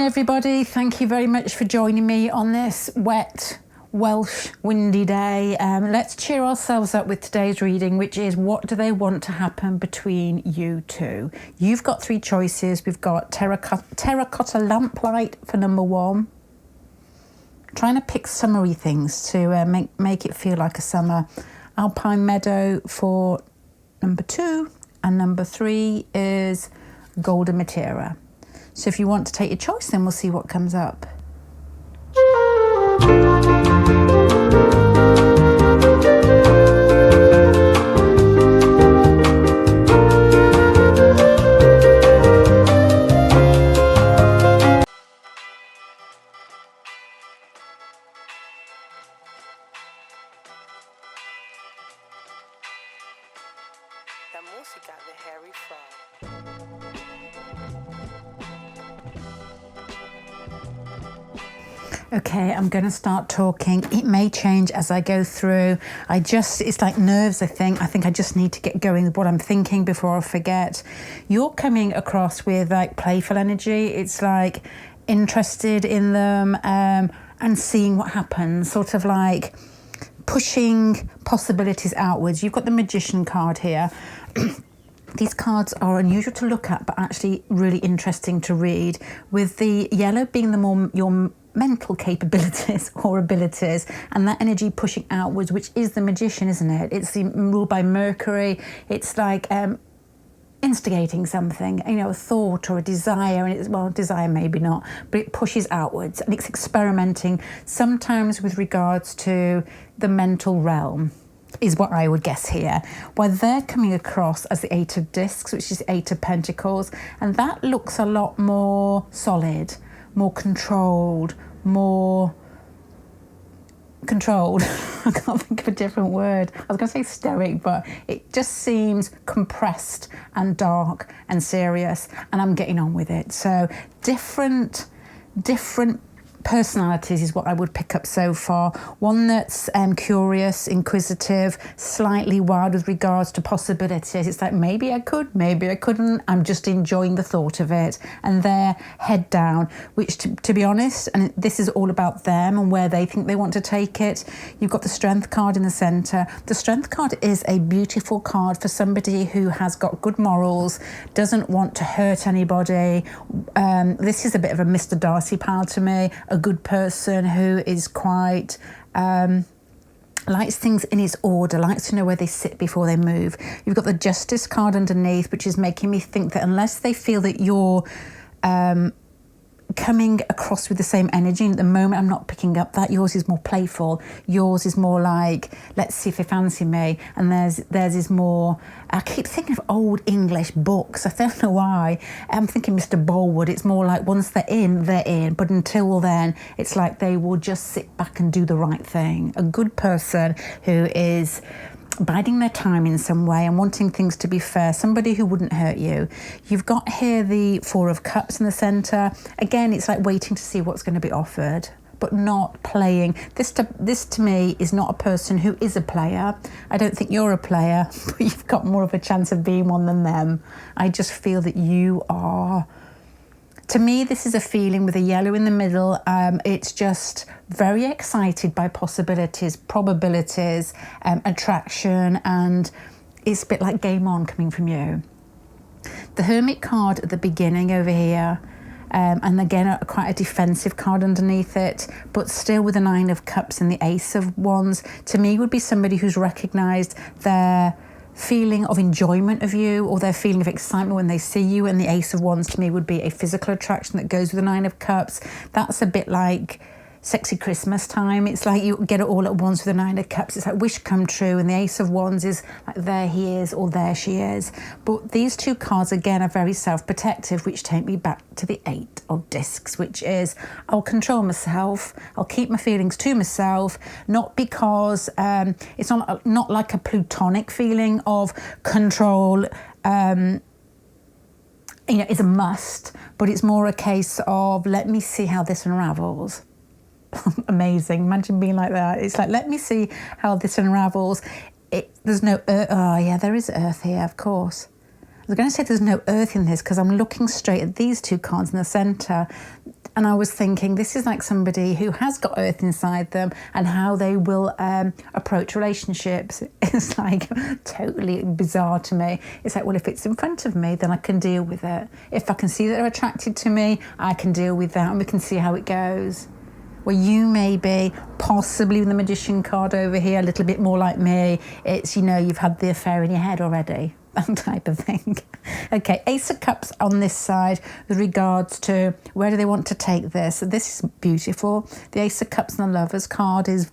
everybody. Thank you very much for joining me on this wet, Welsh, windy day. Let's cheer ourselves up with today's reading, which is what do they want to happen between you two? You've got three choices. We've got terracotta lamplight for number one. Trying to pick summery things to make it feel like a summer. Alpine meadow for number two. And number three is golden materia. So if you want to take your choice, then we'll see what comes up. La música de Harry Fraud. Okay, I'm going to start talking. It may change as I go through. It's like nerves, I think. I just need to get going with what I'm thinking before I forget. You're coming across with like playful energy. It's like interested in them and seeing what happens, sort of like pushing possibilities outwards. You've got the Magician card here. These cards are unusual to look at, but actually really interesting to read, with the yellow being the more your mental capabilities or abilities, and that energy pushing outwards, which is the Magician, isn't it? It's ruled by Mercury. It's like instigating something, a thought or a desire, and desire maybe not, but it pushes outwards, and it's experimenting, sometimes with regards to the mental realm, is what I would guess here. While they're coming across as the Eight of Discs, which is Eight of Pentacles, and that looks a lot more solid, more controlled, more controlled. I can't think of a different word. I was going to say stoic, but it just seems compressed and dark and serious, and I'm getting on with it. So different personalities is what I would pick up so far. One that's curious, inquisitive, slightly wild with regards to possibilities. It's like, maybe I could, maybe I couldn't. I'm just enjoying the thought of it. And they're head down, which to be honest, and this is all about them and where they think they want to take it. You've got the Strength card in the centre. The Strength card is a beautiful card for somebody who has got good morals, doesn't want to hurt anybody. This is a bit of a Mr. Darcy pal to me. A good person who is quite likes things in its order, likes to know where they sit before they move. You've got the Justice card underneath, which is making me think that unless they feel that you're coming across with the same energy, and at the moment I'm not picking up that. Yours is more playful. Yours is more like, let's see if they fancy me. And theirs is more, I keep thinking of old English books. I don't know why. I'm thinking Mr. Bolwood. It's more like once they're in, they're in. But until then, it's like they will just sit back and do the right thing. A good person who is biding their time in some way and wanting things to be fair, somebody who wouldn't hurt you. You've got here the Four of Cups in the centre. Again, it's like waiting to see what's going to be offered, but not playing. This to me is not a person who is a player. I don't think you're a player, but you've got more of a chance of being one than them. I just feel that you are. To me, this is a feeling with a yellow in the middle. It's just very excited by possibilities, probabilities, attraction, and it's a bit like game on coming from you. The Hermit card at the beginning over here, and again, quite a defensive card underneath it, but still with the Nine of Cups and the Ace of Wands, to me would be somebody who's recognised their feeling of enjoyment of you, or their feeling of excitement when they see you. And the Ace of Wands to me would be a physical attraction that goes with the Nine of Cups. That's a bit like sexy Christmas time. It's like you get it all at once with the Nine of Cups. It's like wish come true. And the Ace of Wands is like there he is or there she is. But these two cards again are very self-protective, which take me back to the Eight of Discs, which is I'll control myself. I'll keep my feelings to myself, not because it's not like a plutonic feeling of control. Is a must, but it's more a case of let me see how this unravels. Amazing. Imagine being like that. It's like, let me see how this unravels. There's no earth. Oh, yeah, there is earth here, of course. I was going to say there's no earth in this because I'm looking straight at these two cards in the centre. And I was thinking, this is like somebody who has got earth inside them and how they will approach relationships. It's like totally bizarre to me. It's like, well, if it's in front of me, then I can deal with it. If I can see that they're attracted to me, I can deal with that and we can see how it goes. Well, you may be possibly with the Magician card over here, a little bit more like me. It's, you know, you've had the affair in your head already. That type of thing. Okay, Ace of Cups on this side with regards to where do they want to take this. So this is beautiful. The Ace of Cups and the Lovers card is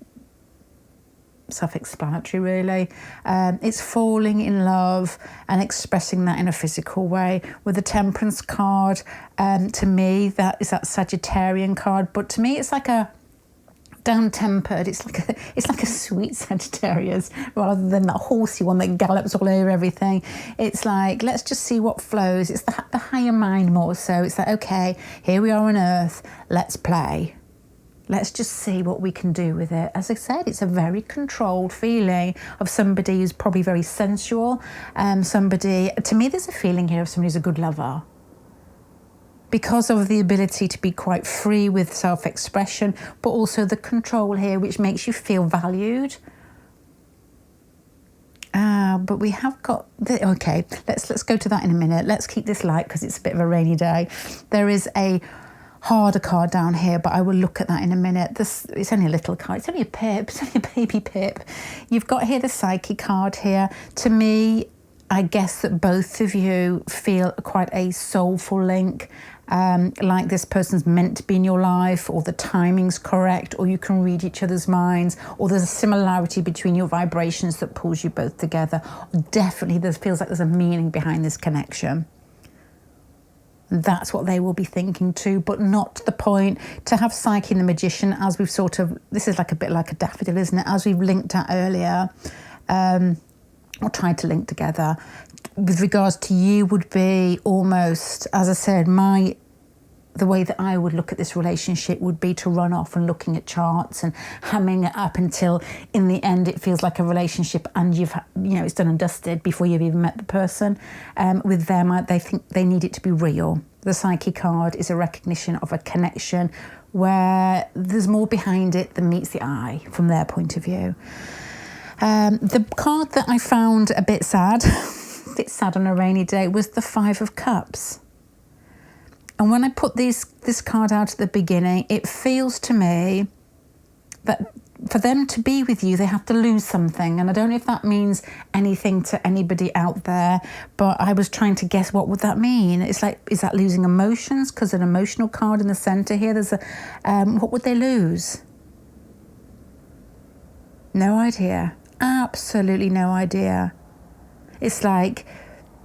self-explanatory, really. It's falling in love and expressing that in a physical way. With the Temperance card, to me, that is that Sagittarian card. But to me, it's like a down-tempered, it's like a sweet Sagittarius rather than that horsey one that gallops all over everything. It's like, let's just see what flows. It's the higher mind more so. It's like, okay, here we are on Earth, let's play. Let's just see what we can do with it. As I said, it's a very controlled feeling of somebody who's probably very sensual. To me, there's a feeling here of somebody who's a good lover, because of the ability to be quite free with self-expression, but also the control here, which makes you feel valued. But we have got okay, let's go to that in a minute. Let's keep this light because it's a bit of a rainy day. There is a harder card down here, but I will look at that in a minute. It's only a little card. It's only a pip. It's only a baby pip. You've got here the Psyche card here. To me, I guess that both of you feel quite a soulful link, like this person's meant to be in your life, or the timing's correct, or you can read each other's minds, or there's a similarity between your vibrations that pulls you both together. Definitely, there feels like there's a meaning behind this connection. That's what they will be thinking too, but not to the point to have Psyche and the Magician, as we've this is like a bit like a daffodil, isn't it? As we've linked at earlier, or tried to link together. With regards to you would be almost, as I said, the way that I would look at this relationship would be to run off and looking at charts and hamming it up until in the end it feels like a relationship and it's done and dusted before you've even met the person. With them, they think they need it to be real. The Psyche card is a recognition of a connection where there's more behind it than meets the eye from their point of view. The card that I found a bit sad, on a rainy day, was the Five of Cups. And when I put this card out at the beginning, it feels to me that for them to be with you, they have to lose something. And I don't know if that means anything to anybody out there, but I was trying to guess what would that mean. It's like, is that losing emotions? Because an emotional card in the centre here, there's what would they lose? No idea. Absolutely no idea. It's like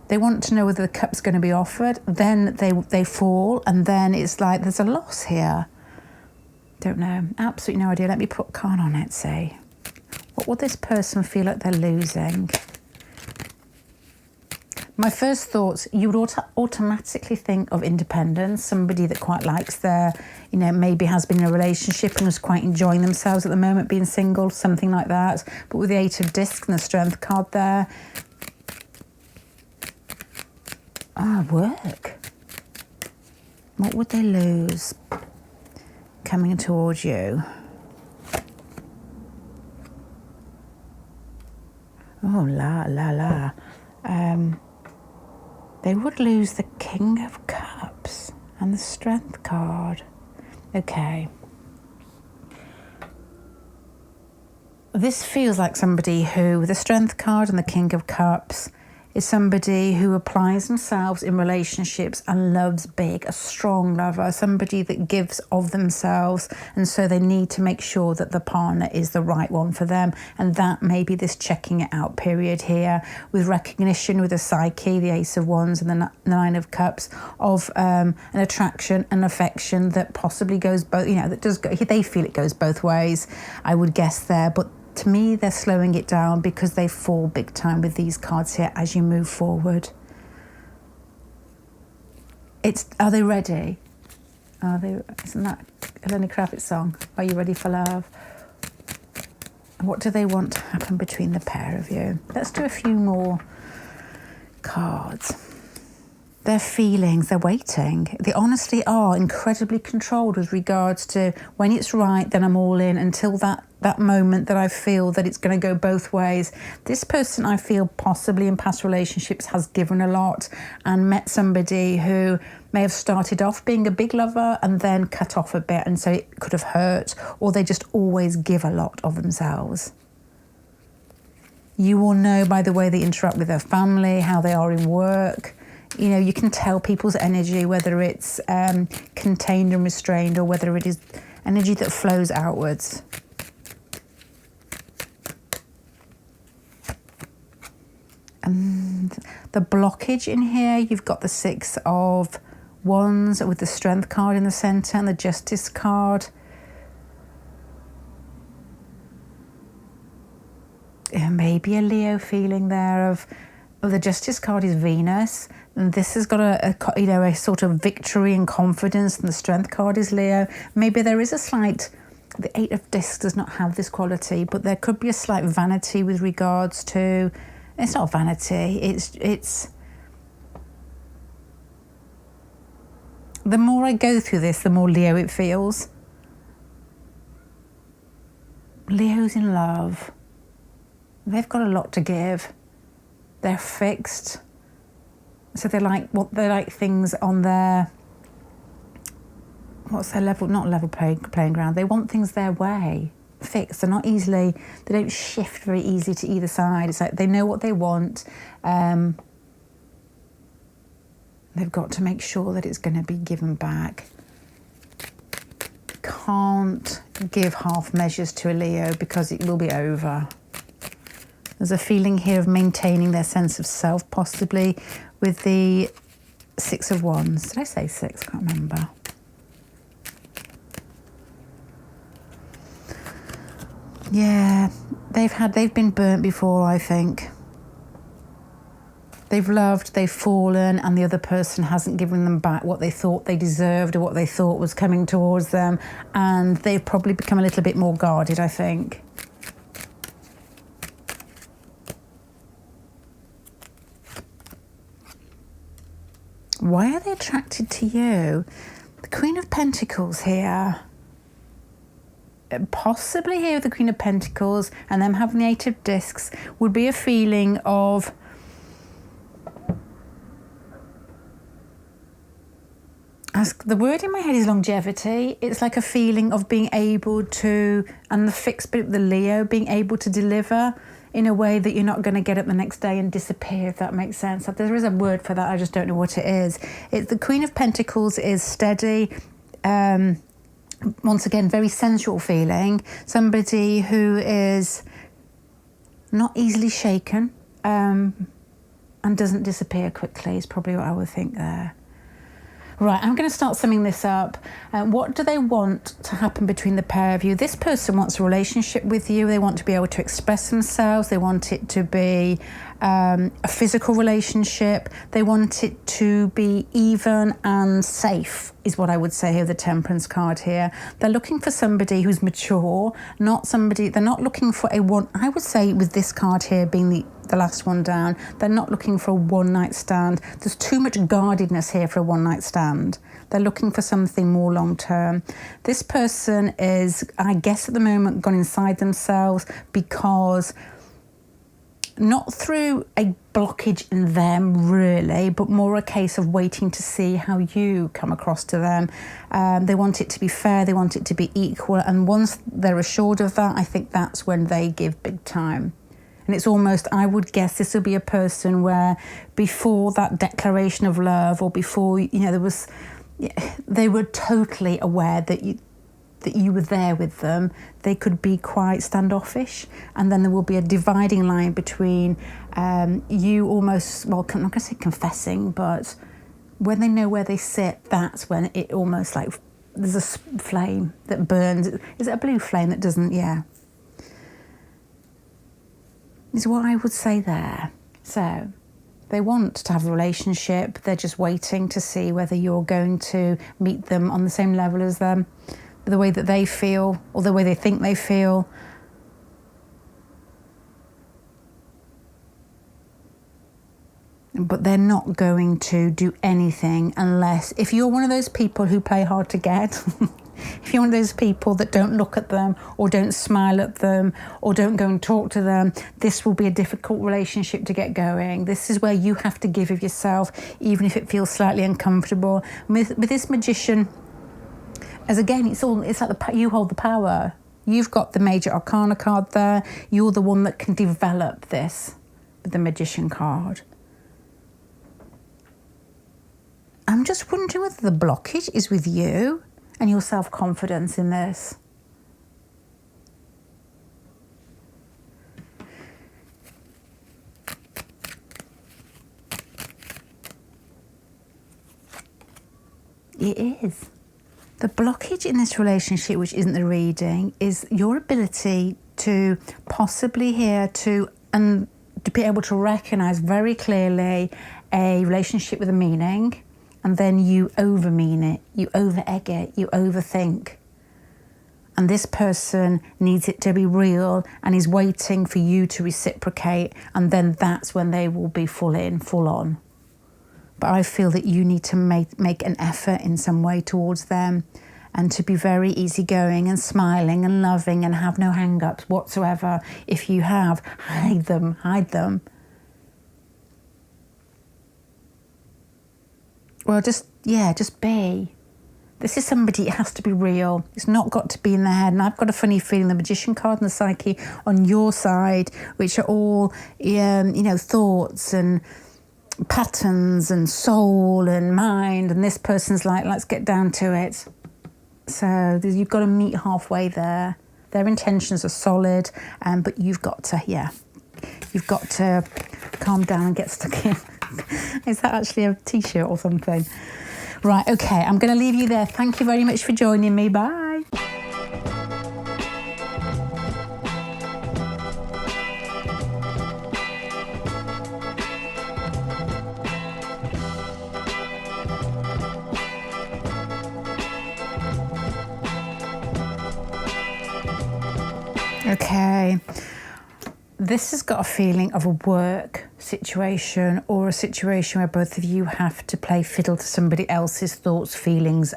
they want to know whether the cup's going to be offered, then they fall, and then it's like there's a loss here. Don't know. Absolutely no idea. Let me put a card on it, see. What would this person feel like they're losing? My first thoughts, you would automatically think of independence, somebody that quite likes maybe has been in a relationship and is quite enjoying themselves at the moment, being single, something like that. But with the Eight of Discs and the Strength card there, work. What would they lose coming towards you? Oh, la. They would lose the King of Cups and the Strength card. Okay. This feels like somebody who, with the Strength card and the King of Cups, is somebody who applies themselves in relationships and loves big, a strong lover, somebody that gives of themselves, and so they need to make sure that the partner is the right one for them. And that may be this checking it out period here, with recognition with the Psyche, the Ace of Wands and the Nine of Cups, of an attraction and affection that possibly goes both, that does go, they feel it goes both ways, I would guess there. But to me, they're slowing it down because they fall big time with these cards here as you move forward. Are they ready? Isn't that a Lenny Kravitz song? Are you ready for love? What do they want to happen between the pair of you? Let's do a few more cards. their feelings, they're waiting. They honestly are incredibly controlled with regards to when it's right, then I'm all in, until that moment that I feel that it's going to go both ways. This person, I feel, possibly in past relationships has given a lot and met somebody who may have started off being a big lover and then cut off a bit, and so it could have hurt, or they just always give a lot of themselves. You will know by the way they interact with their family, how they are in work. You know, you can tell people's energy, whether it's contained and restrained or whether it is energy that flows outwards. And the blockage in here, you've got the 6 of Wands with the Strength card in the centre and the Justice card. Maybe a Leo feeling there of the Justice card is Venus, and this has got a sort of victory and confidence, and the Strength card is Leo. Maybe there is a slight, the 8 of Discs does not have this quality, but there could be a slight vanity with regards to, it's not vanity, it's the more I go through this, the more Leo it feels. Leo's in love. They've got a lot to give. They're fixed. So they're like things on their, what's their level, not level playing ground. They want things their way, fixed. They're not easily, they don't shift very easily to either side. It's like they know what they want. They've got to make sure that it's going to be given back. Can't give half measures to a Leo because it will be over. There's a feeling here of maintaining their sense of self, possibly with the 6 of Wands. Did I say 6? Can't remember. Yeah, they've been burnt before, I think. They've loved, they've fallen, and the other person hasn't given them back what they thought they deserved or what they thought was coming towards them, and they've probably become a little bit more guarded, I think. Why are they attracted to you? The Queen of Pentacles here. Possibly here with the Queen of Pentacles and them having the 8 of Discs would be a feeling of the word in my head is longevity. It's like a feeling of being able to, and the fixed bit of the Leo, being able to deliver in a way that you're not going to get up the next day and disappear, if that makes sense. There is a word for that, I just don't know what it is. The Queen of Pentacles is steady, once again, very sensual feeling. Somebody who is not easily shaken and doesn't disappear quickly is probably what I would think there. Right, I'm going to start summing this up. What do they want to happen between the pair of you? This person wants a relationship with you. They want to be able to express themselves. They want it to be a physical relationship. They want it to be even and safe, is what I would say here, the Temperance card here. They're looking for somebody who's mature, not somebody, they're not looking for a one, I would say with this card here being the last one down, they're not looking for a one-night stand. There's too much guardedness here for a one-night stand. They're looking for something more long-term. This person is, I guess at the moment, gone inside themselves because not through a blockage in them really, but more a case of waiting to see how you come across to them. They want it to be fair, they want it to be equal, and once they're assured of that, I think that's when they give big time. And it's almost, I would guess this will be a person where before that declaration of love, or before, they were totally aware that you were there with them. They could be quite standoffish, and then there will be a dividing line between you almost, well, I'm not going to say confessing, but when they know where they sit, that's when it almost like there's a flame that burns. Is it a blue flame that doesn't, yeah. Is what I would say there. So they want to have a relationship. They're just waiting to see whether you're going to meet them on the same level as them, the way that they feel or the way they think they feel. but they're not going to do anything unless, if you're one of those people who play hard to get, if you're one of those people that don't look at them or don't smile at them or don't go and talk to them, this will be a difficult relationship to get going. This is where you have to give of yourself, even if it feels slightly uncomfortable. With this magician, as again, it's like you hold the power. You've got the major arcana card there. You're the one that can develop this with the magician card. I'm just wondering whether the blockage is with you and your self-confidence in this. It is. The blockage in this relationship, which isn't the reading, is your ability to possibly hear and to be able to recognise very clearly a relationship with a meaning, and then you over-mean it, you over-egg it, you overthink. And this person needs it to be real and is waiting for you to reciprocate, and then that's when they will be full on. But I feel that you need to make an effort in some way towards them, and to be very easygoing and smiling and loving and have no hang-ups whatsoever. If you have, hide them. Well, just be. This is somebody, it has to be real. It's not got to be in their head. And I've got a funny feeling the Magician card and the Psyche on your side, which are all, thoughts and patterns and soul and mind. And this person's like, let's get down to it. So you've got to meet halfway there. Their intentions are solid, but you've got to calm down and get stuck in. Is that actually a t-shirt or something? Right, okay, I'm going to leave you there. Thank you very much for joining me. Bye. Okay. This has got a feeling of a work situation, or a situation where both of you have to play fiddle to somebody else's thoughts, feelings,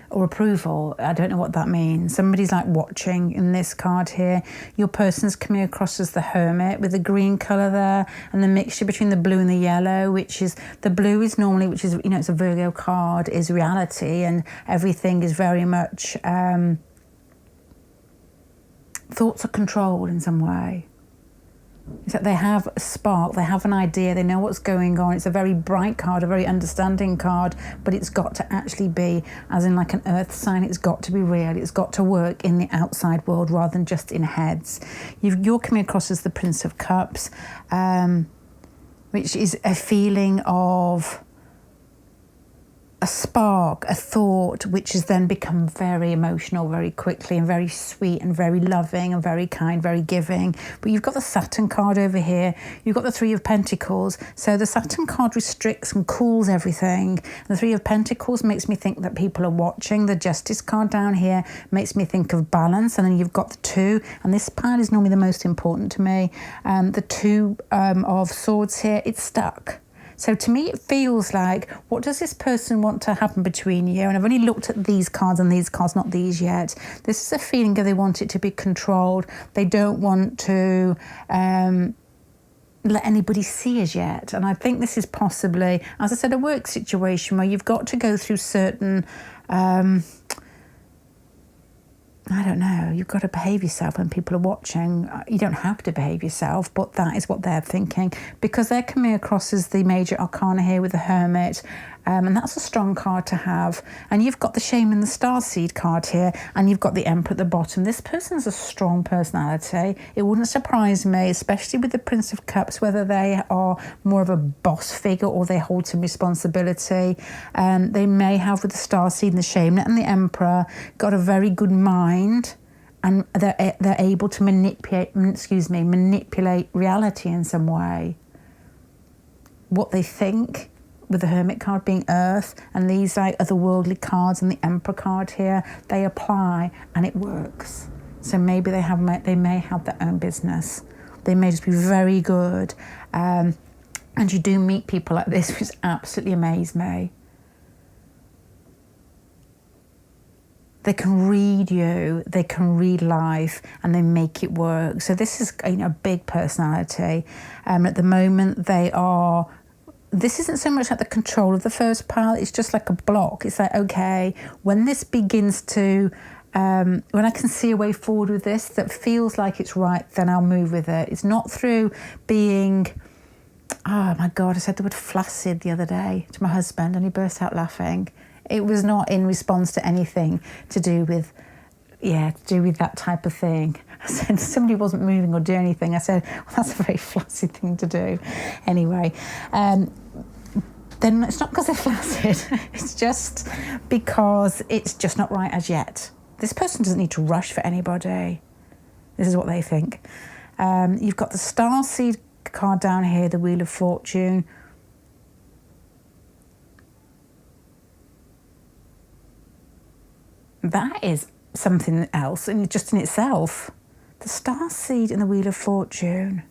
or approval. I don't know what that means. Somebody's like watching in this card here. Your person's coming across as the Hermit with the green colour there, and the mixture between the blue and the yellow, which is, the blue is normally, which is, it's a Virgo card, is reality, and everything is very much, thoughts are controlled in some way. It's that they have a spark, they have an idea, they know what's going on. It's a very bright card, a very understanding card, but it's got to actually be, as in like an earth sign, it's got to be real, it's got to work in the outside world rather than just in heads. You're coming across as the Prince of Cups, which is a feeling of a spark, a thought, which has then become very emotional very quickly, and very sweet and very loving and very kind, very giving. But you've got the Saturn card over here. You've got the Three of Pentacles. So the Saturn card restricts and cools everything. And the Three of Pentacles makes me think that people are watching. The Justice card down here makes me think of balance. And then you've got the Two. And this pile is normally the most important to me. The Two of Swords here, it's stuck. So to me, it feels like, what does this person want to happen between you? And I've only looked at these cards and these cards, not these yet. This is a feeling that they want it to be controlled. They don't want to let anybody see as yet. And I think this is possibly, as I said, a work situation where you've got to go through certain... I don't know, you've got to behave yourself when people are watching. You don't have to behave yourself, but that is what they're thinking, because they're coming across as the major arcana here with the Hermit, and that's a strong card to have. And you've got the Shame and the Starseed card here, and you've got the Emperor at the bottom. This person's a strong personality. It wouldn't surprise me, especially with the Prince of Cups, whether they are more of a boss figure or they hold some responsibility. They may have, with the Starseed and the Shame and the Emperor, got a very good mind, and they're able to manipulate reality in some way. What they think, with the Hermit card being Earth, and these like otherworldly cards and the Emperor card here, they apply and it works. So maybe they may have their own business. They may just be very good And you do meet people like this, which absolutely amaze me. They can read you, they can read life, and they make it work. So this is a big personality. At the moment, this isn't so much like the control of the first pile, it's just like a block. It's like, okay, when this begins to, when I can see a way forward with this that feels like it's right, then I'll move with it. It's not through being, oh my God, I said the word flaccid the other day to my husband and he burst out laughing. It was not in response to anything to do with that type of thing. I said somebody wasn't moving or doing anything. I said, well, that's a very flaccid thing to do. Anyway, then it's not because they're flaccid. It's just because it's just not right as yet. This person doesn't need to rush for anybody. This is what they think. You've got the Starseed card down here, the Wheel of Fortune. That is something else, and just in itself. The Starseed and the Wheel of Fortune.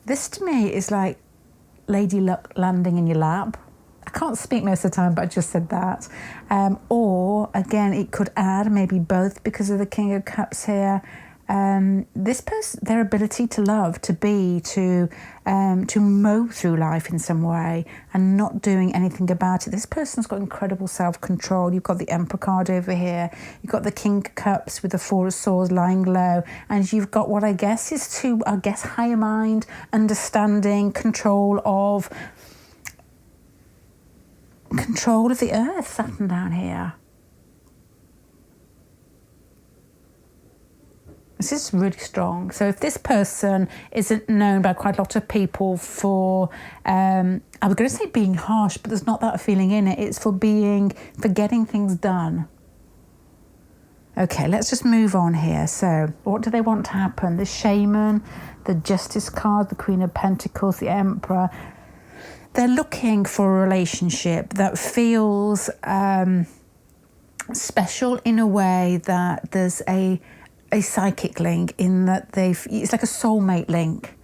This to me is like Lady Luck landing in your lap. I can't speak most of the time, but I just said that. Or, again, it could add maybe both because of the King of Cups here. This person, their ability to love, to be, to mow through life in some way and not doing anything about it. This person's got incredible self-control. You've got the Emperor card over here. You've got the King of Cups with the Four of Swords lying low. And you've got what I guess is higher mind, understanding, control of the earth, Saturn down here. This is really strong. So if this person isn't known by quite a lot of people for, I was going to say being harsh, but there's not that feeling in it. It's for getting things done. Okay, let's just move on here. So what do they want to happen? The Shaman, the Justice card, the Queen of Pentacles, the Emperor. They're looking for a relationship that feels special in a way that there's a psychic link, in that it's like a soulmate link,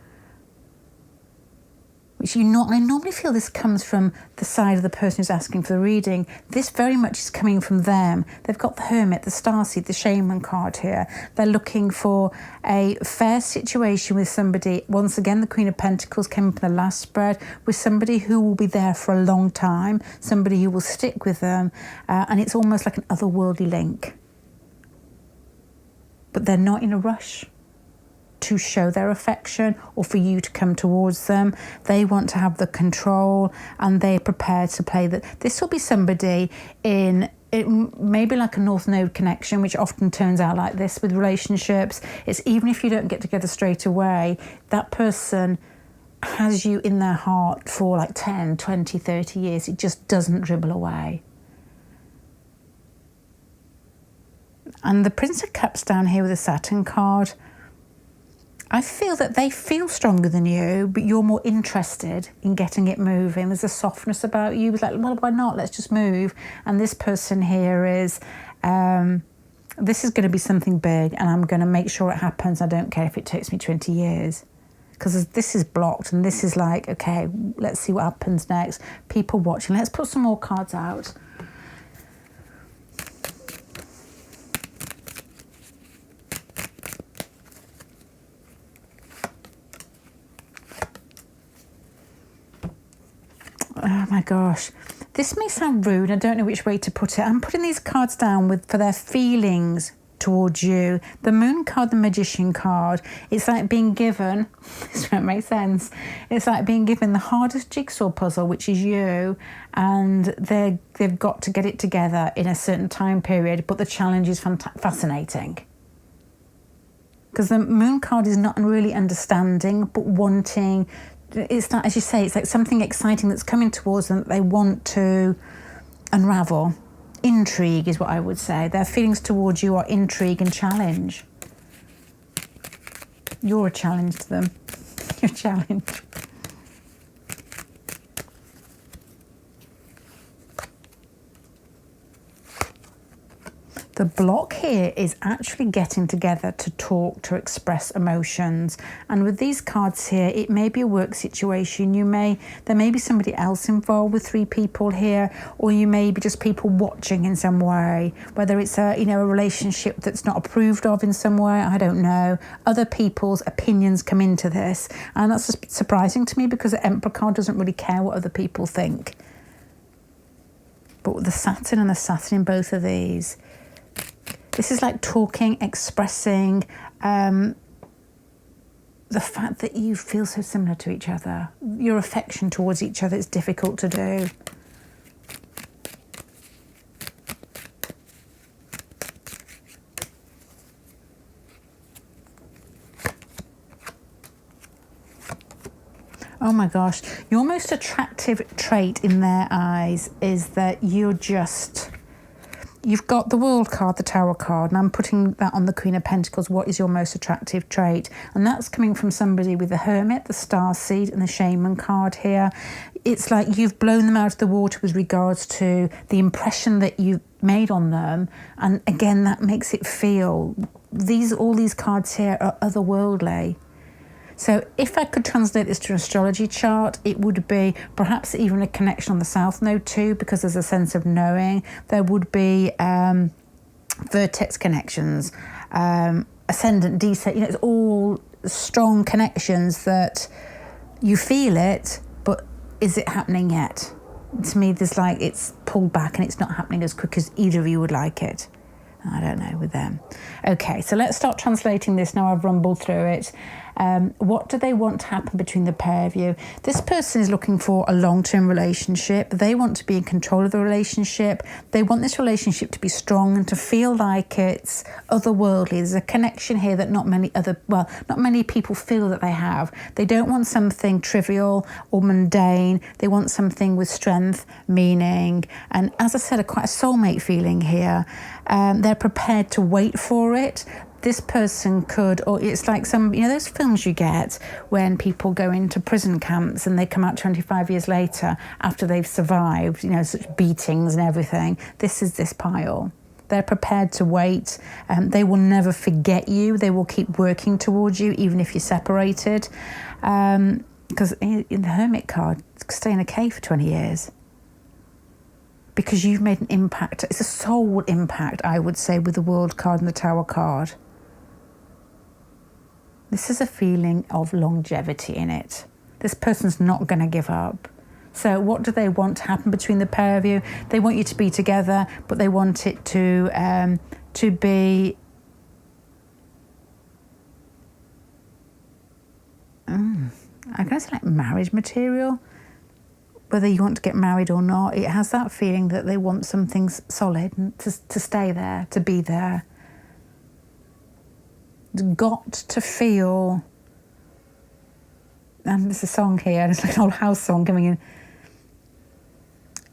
which I normally feel this comes from the side of the person who's asking for the reading. This very much is coming from them. They've got the Hermit, the Starseed, the Shaman card here. They're looking for a fair situation with somebody. Once again, the Queen of Pentacles came up in the last spread, with somebody who will be there for a long time, somebody who will stick with them, and it's almost like an otherworldly link. But they're not in a rush to show their affection or for you to come towards them. They want to have the control, and they're prepared to play that. This will be somebody in it, maybe like a North Node connection, which often turns out like this with relationships. It's even if you don't get together straight away, that person has you in their heart for like 10, 20, 30 years. It just doesn't dribble away. And the Prince of Cups down here with the Saturn card, I feel that they feel stronger than you, but you're more interested in getting it moving. There's a softness about you. It's like, well, why not? Let's just move. And this person here is, this is going to be something big, and I'm going to make sure it happens. I don't care if it takes me 20 years. Because this is blocked, and this is like, okay, let's see what happens next. People watching. Let's put some more cards out. Oh my gosh, this may sound rude. I don't know which way to put it. I'm putting these cards down for their feelings towards you. The Moon card, the Magician card, it's like being given, this won't make sense, it's like being given the hardest jigsaw puzzle, which is you, and they've got to get it together in a certain time period, but the challenge is fascinating. Because the Moon card is not really understanding, but wanting. It's not, as you say, it's like something exciting that's coming towards them that they want to unravel. Intrigue is what I would say. Their feelings towards you are intrigue and challenge. You're a challenge to them. You're a challenge. The The block here is actually getting together to talk, to express emotions. And with these cards here, it may be a work situation. There may be somebody else involved with 3 people here, or you may be just people watching in some way, whether it's a relationship that's not approved of in some way, I don't know. Other people's opinions come into this. And that's surprising to me because the Emperor card doesn't really care what other people think. But with the Saturn and the Saturn in both of these, this is like talking, expressing the fact that you feel so similar to each other. Your affection towards each other is difficult to do. Oh my gosh, your most attractive trait in their eyes is that you've got the World card, the Tower card, and I'm putting that on the Queen of Pentacles. What is your most attractive trait? And that's coming from somebody with the Hermit, the Starseed, and the Shaman card here. It's like you've blown them out of the water with regards to the impression that you made on them. And again, that makes it feel, all these cards here are otherworldly. So if I could translate this to an astrology chart, it would be perhaps even a connection on the South Node too, because there's a sense of knowing. There would be vertex connections, ascendant, descendant. It's all strong connections that you feel it, but is it happening yet? To me, there's like it's pulled back and it's not happening as quick as either of you would like it. I don't know with them. Okay, so let's start translating this now I've rumbled through it. What do they want to happen between the pair of you? This person is looking for a long-term relationship. They want to be in control of the relationship. They want this relationship to be strong and to feel like it's otherworldly. There's a connection here that not many people feel that they have. They don't want something trivial or mundane. They want something with strength, meaning, and as I said, quite a soulmate feeling here. They're prepared to wait for it. This person could, or it's like those films you get when people go into prison camps and they come out 25 years later after they've survived, such beatings and everything. This is this pile. They're prepared to wait. They will never forget you. They will keep working towards you, even if you're separated. Because in the Hermit card, stay in a cave for 20 years. Because you've made an impact. It's a soul impact, I would say, with the World card and the Tower card. This is a feeling of longevity in it. This person's not going to give up. So what do they want to happen between the pair of you? They want you to be together, but they want it to be... I'm going to say like marriage material. Whether you want to get married or not, it has that feeling that they want something solid and to stay there, to be there. It's got to feel, and there's a song here, it's like an old house song coming in.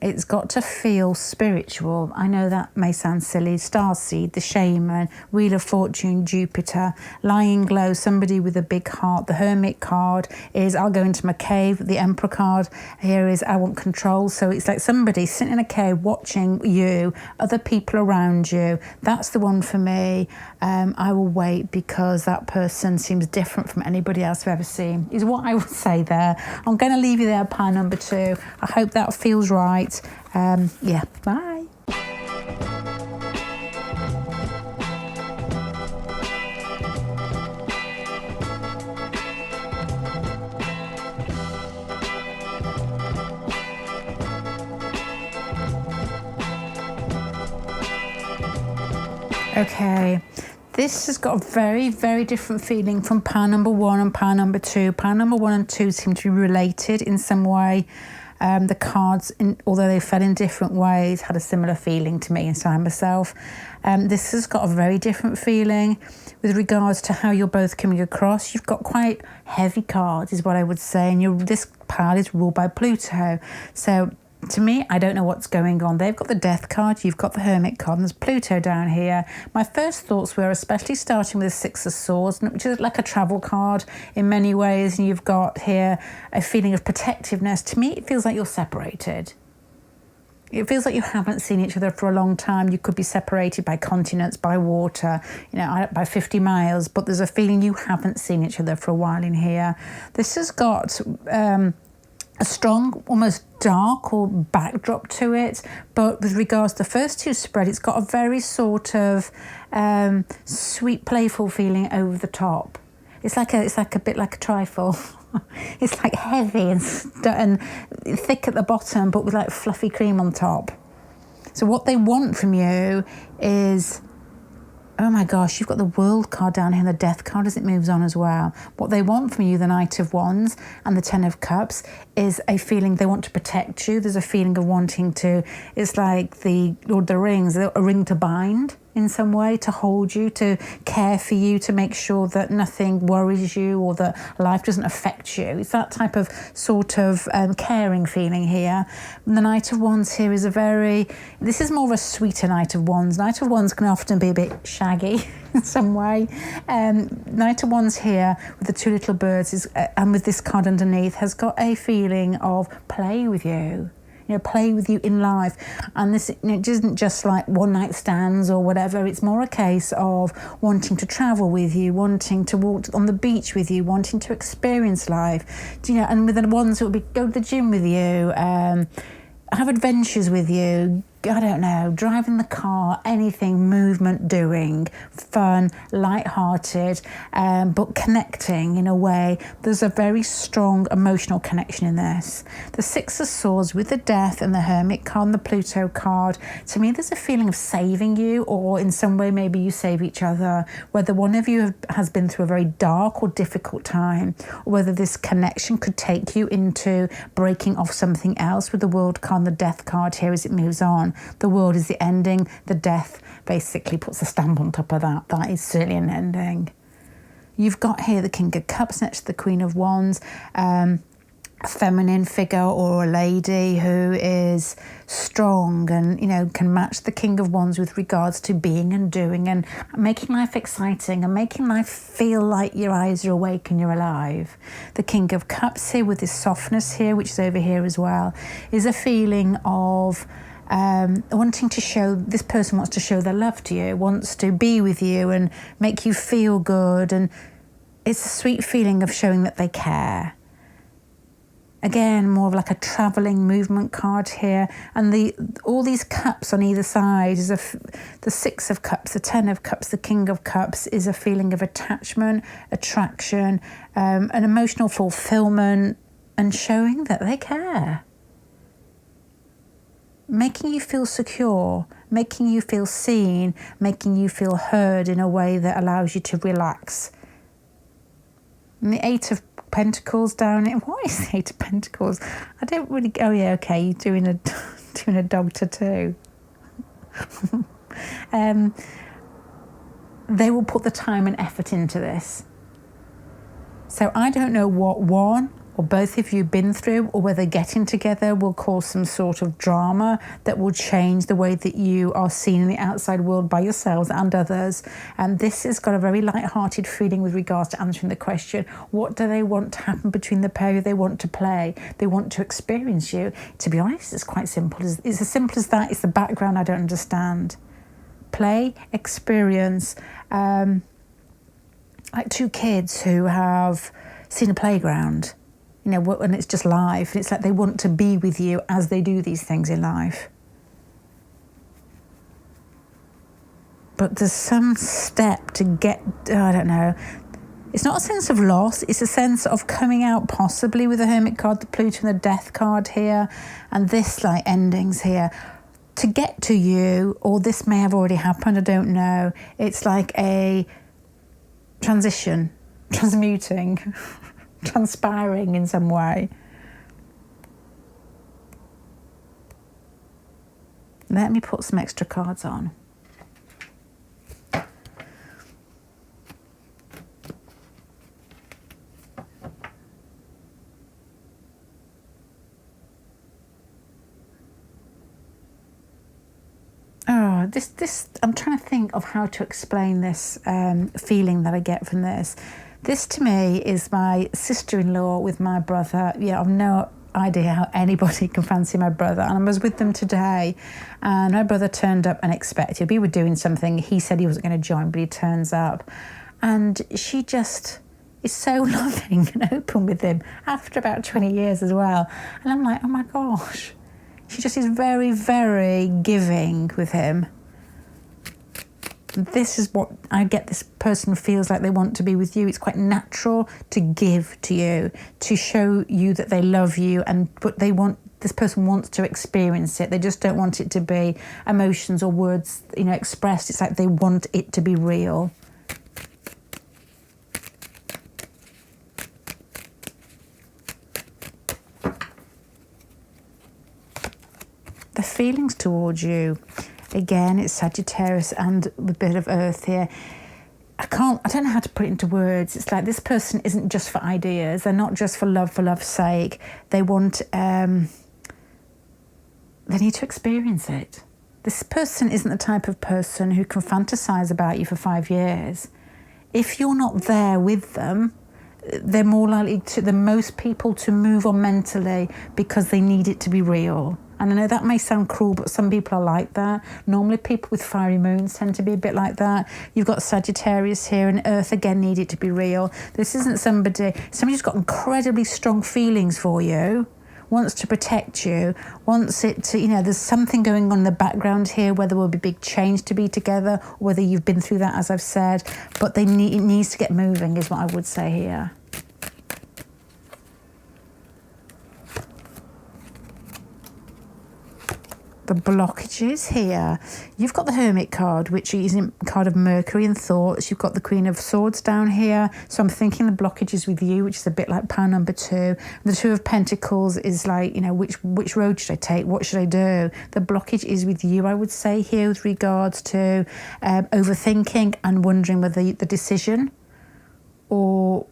It's got to feel spiritual. I know that may sound silly. Starseed, the Shaman, Wheel of Fortune, Jupiter, Lying Low, somebody with a big heart. The Hermit card is I'll go into my cave. The Emperor card here is I want control. So it's like somebody sitting in a cave watching you, other people around you. That's the one for me. I will wait because that person seems different from anybody else I've ever seen, is what I would say there. I'm going to leave you there, pile number 2. I hope that feels right. Bye. Okay, this has got a very, very different feeling from pile number 1 and pile number 2. Pile number 1 and 2 seem to be related in some way. The cards, although they fell in different ways, had a similar feeling to me inside myself. This has got a very different feeling with regards to how you're both coming across. You've got quite heavy cards, is what I would say, and this pile is ruled by Pluto. So to me, I don't know what's going on. They've got the Death card, you've got the Hermit card, and there's Pluto down here. My first thoughts were, especially starting with the Six of Swords, which is like a travel card in many ways, and you've got here a feeling of protectiveness. To me, it feels like you're separated. It feels like you haven't seen each other for a long time. You could be separated by continents, by water, by 50 miles, but there's a feeling you haven't seen each other for a while in here. This has got a strong, almost dark or backdrop to it, but with regards to the first two spread, it's got a very sort of sweet, playful feeling over the top. It's like a bit like a trifle. It's like heavy and thick at the bottom, but with like fluffy cream on top. So what they want from you is, oh my gosh, you've got the World card down here and the Death card as it moves on as well. What they want from you, the Knight of Wands and the Ten of Cups, is a feeling they want to protect you. There's a feeling of wanting to, it's like the Lord of the Rings, a ring to bind in some way, to hold you, to care for you, to make sure that nothing worries you or that life doesn't affect you. It's that type of sort of caring feeling here. And the Knight of Wands here is this is more of a sweeter Knight of Wands. Knight of Wands can often be a bit shaggy in some way. Knight of Wands here with the two little birds and with this card underneath has got a feeling of play with you. Play with you in life. And this, it isn't just like one night stands or whatever. It's more a case of wanting to travel with you, wanting to walk on the beach with you, wanting to experience life. And with the ones, it would be go to the gym with you, have adventures with you, I don't know, driving the car, anything, movement, doing, fun, light-hearted, but connecting in a way. There's a very strong emotional connection in this. The Six of Swords with the Death and the Hermit card and the Pluto card, to me there's a feeling of saving you, or in some way maybe you save each other, whether one of you has been through a very dark or difficult time, or whether this connection could take you into breaking off something else with the World card and the Death card here as it moves on. The world is the ending. The death basically puts a stamp on top of that. That is certainly an ending. You've got here the King of Cups next to the Queen of Wands. A feminine figure or a lady who is strong and, can match the King of Wands with regards to being and doing and making life exciting and making life feel like your eyes are awake and you're alive. The King of Cups here with this softness here, which is over here as well, is a feeling of wanting to show, this person wants to show their love to you, wants to be with you and make you feel good. And it's a sweet feeling of showing that they care. Again, more of like a travelling movement card here. And all these cups on either side is the Six of Cups, the Ten of Cups, the King of Cups is a feeling of attachment, attraction, an emotional fulfillment, and showing that they care. Making you feel secure, making you feel seen, making you feel heard in a way that allows you to relax. And the Eight of Pentacles down it. What is the Eight of Pentacles? I don't really. Oh yeah, okay. You're doing a dog tattoo. They will put the time and effort into this. So I don't know what one or both of you been through, or whether getting together will cause some sort of drama that will change the way that you are seen in the outside world by yourselves and others. And this has got a very light-hearted feeling with regards to answering the question, what do they want to happen between the pair? They want to play. They want to experience you. To be honest, it's quite simple. It's as simple as that. It's the background I don't understand. Play, experience, like two kids who have seen a playground, and it's just life. It's like they want to be with you as they do these things in life. But there's some step to get, I don't know. It's not a sense of loss. It's a sense of coming out possibly with the Hermit card, the Pluto and the Death card here, and this like endings here. To get to you, or this may have already happened, I don't know. It's like a transition, transmuting, transpiring in some way. Let me put some extra cards on. Oh, this I'm trying to think of how to explain this feeling that I get from this. This to me is my sister-in-law with my brother. Yeah, I've no idea how anybody can fancy my brother. And I was with them today, and my brother turned up unexpected. We were doing something. He said he wasn't going to join, but he turns up. And she just is so loving and open with him after about 20 years as well. And I'm like, oh my gosh. She just is very, very giving with him. This is what I get. This person feels like they want to be with you. It's quite natural to give to you, to show you that they love you, but this person wants to experience it. They just don't want it to be emotions or words, expressed. It's like they want it to be real. The feelings towards you. Again, it's Sagittarius and a bit of Earth here. I don't know how to put it into words. It's like this person isn't just for ideas. They're not just for love's sake. They want, they need to experience it. This person isn't the type of person who can fantasize about you for 5 years. If you're not there with them, they're more likely than most people to move on mentally because they need it to be real. And I know that may sound cruel, but some people are like that. Normally people with fiery moons tend to be a bit like that. You've got Sagittarius here, and Earth again need it to be real. This isn't somebody who's got incredibly strong feelings for you, wants to protect you, wants it to, there's something going on in the background here, whether there will be big change to be together, or whether you've been through that, as I've said, but it needs to get moving is what I would say here. The blockages here. You've got the Hermit card, which is a card of Mercury and thoughts. You've got the Queen of Swords down here. So I'm thinking the blockages with you, which is a bit like pile number 2. And the Two of Pentacles is like, which road should I take? What should I do? The blockage is with you, I would say, here with regards to overthinking and wondering whether the decision or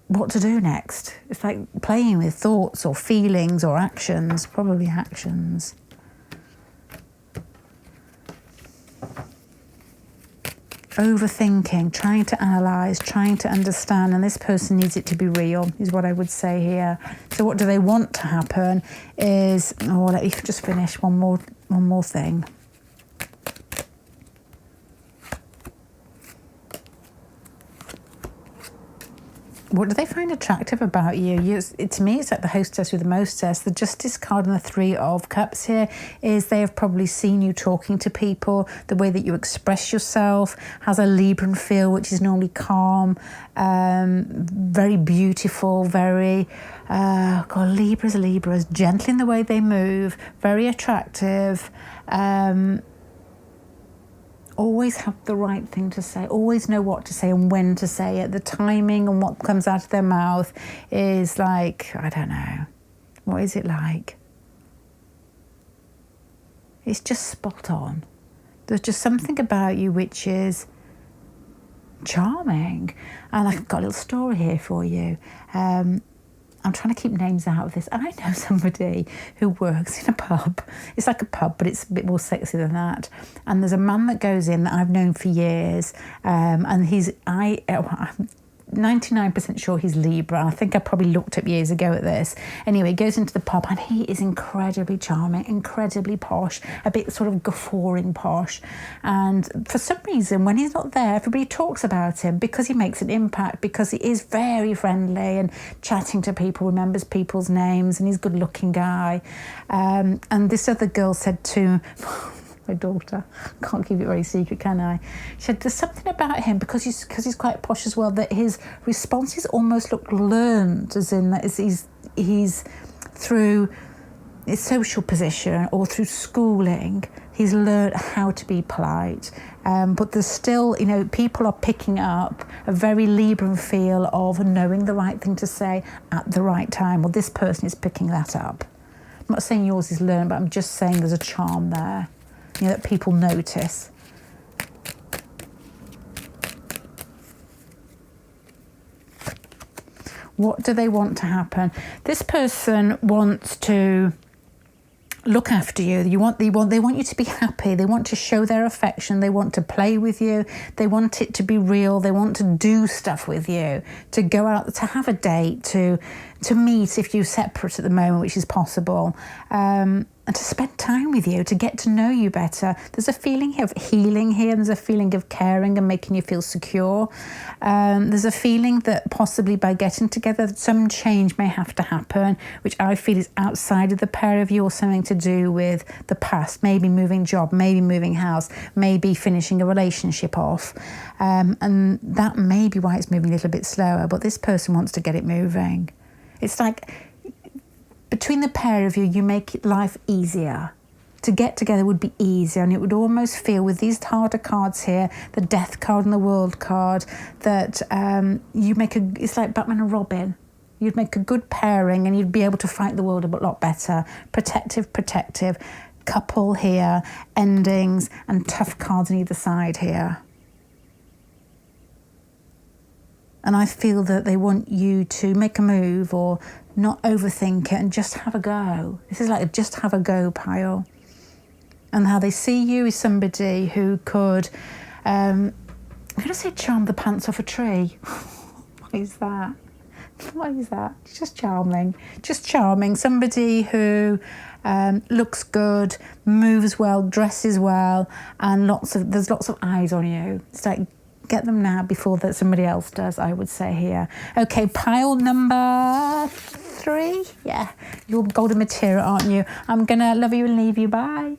what to do next. It's like playing with thoughts or feelings or actions, probably actions. Overthinking, trying to analyse, trying to understand, and this person needs it to be real, is what I would say here. So what do they want to happen is, let me just finish one more thing. What do they find attractive about you? To me, it's like the hostess with the mostess. The Justice card and the Three of Cups here is they have probably seen you talking to people. The way that you express yourself has a Libran feel, which is normally calm, very beautiful, very, Libras, gentle in the way they move, very attractive, always have the right thing to say, always know what to say and when to say it. The timing and what comes out of their mouth is like, I don't know. What is it like? It's just spot on. There's just something about you which is charming. And I've got a little story here for you. I'm trying to keep names out of this. I know somebody who works in a pub. It's like a pub, but it's a bit more sexy than that. And there's a man that goes in that I've known for years, and I'm 99% sure he's Libra. I think I probably looked up years ago at this. Anyway, he goes into the pub and he is incredibly charming, incredibly posh, a bit sort of guffawing posh. And for some reason, when he's not there, everybody talks about him because he makes an impact, because he is very friendly and chatting to people, remembers people's names, and he's a good-looking guy. And this other girl said to my daughter, can't keep it very secret, can I? She said, there's something about him, because he's quite posh as well, that his responses almost look learned, as in that he's through his social position or through schooling, he's learned how to be polite. But there's still, people are picking up a very Libran feel of knowing the right thing to say at the right time. Well, this person is picking that up. I'm not saying yours is learned, but I'm just saying there's a charm there. That people notice. What do they want to happen? This person wants to look after you. They want you to be happy. They want to show their affection. They want to play with you. They want it to be real. They want to do stuff with you, to go out, to have a date, to meet if you're separate at the moment, which is possible, and to spend time with you, to get to know you better. There's a feeling of healing here. There's a feeling of caring and making you feel secure. There's a feeling that possibly by getting together, some change may have to happen, which I feel is outside of the pair of you, or something to do with the past, maybe moving job, maybe moving house, maybe finishing a relationship off. And that may be why it's moving a little bit slower, but this person wants to get it moving. It's like, between the pair of you, you make life easier. To get together would be easier, and it would almost feel, with these harder cards here, the Death card and the World card, that it's like Batman and Robin. You'd make a good pairing and you'd be able to fight the world a lot better. Protective, couple here, endings, and tough cards on either side here. And I feel that they want you to make a move or not overthink it and just have a go. This is like a just have a go pile. And how they see you is somebody who could, I'm going to say charm the pants off a tree. What is that? What is that? It's just charming. Just charming. Somebody who looks good, moves well, dresses well, and there's lots of eyes on you. It's like, get them now before that somebody else does, I would say here. Okay, pile number 3. Yeah, you're golden material, aren't you? I'm going to love you and leave you. Bye.